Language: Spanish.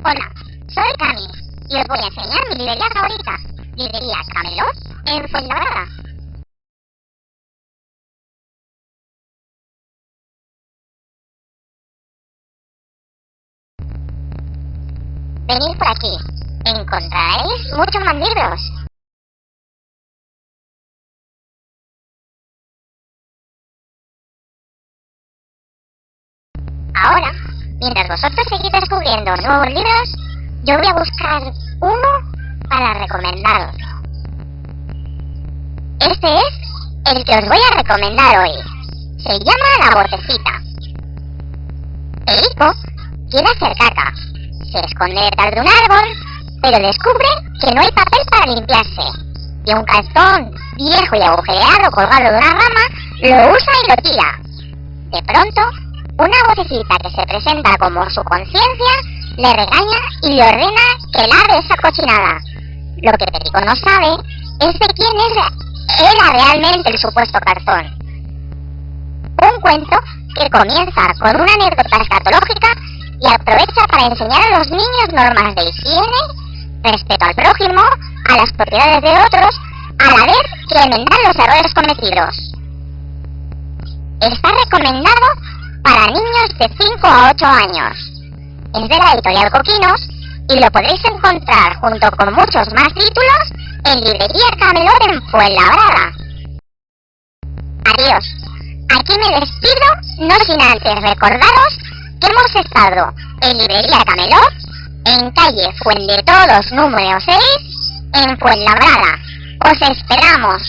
Hola, soy Cami y os voy a enseñar mi librería favorita, Librería Camelot en Fuenlabrada. Venid por aquí, encontraréis muchos más libros. Ahora, mientras vosotros seguís descubriendo nuevos libros, yo voy a buscar uno para recomendaros. Este es el que os voy a recomendar hoy. Se llama La Vocecita. Perico quiere hacer caca. Se esconde detrás de un árbol, pero descubre que no hay papel para limpiarse. Y un cartón viejo y agujereado colgado de una rama lo usa y lo tira. De pronto, una vocecita que se presenta como su conciencia le regaña y le ordena que lave esa cochinada. Lo que Perico no sabe es de quién era realmente el supuesto cartón. Un cuento que comienza con una anécdota escatológica y aprovecha para enseñar a los niños normas de higiene, respeto al prójimo, a las propiedades de otros, a la vez que enmendar los errores cometidos. Está recomendado para niños de 5 a 8 años. Es de la editorial Coquinos y lo podréis encontrar junto con muchos más títulos en Librería Camelot en Fuenlabrada. Adiós. Aquí me despido, no sin antes recordaros que hemos estado en Librería Camelot, en calle Fuendetodos número 6, en Fuenlabrada. ¡Os esperamos!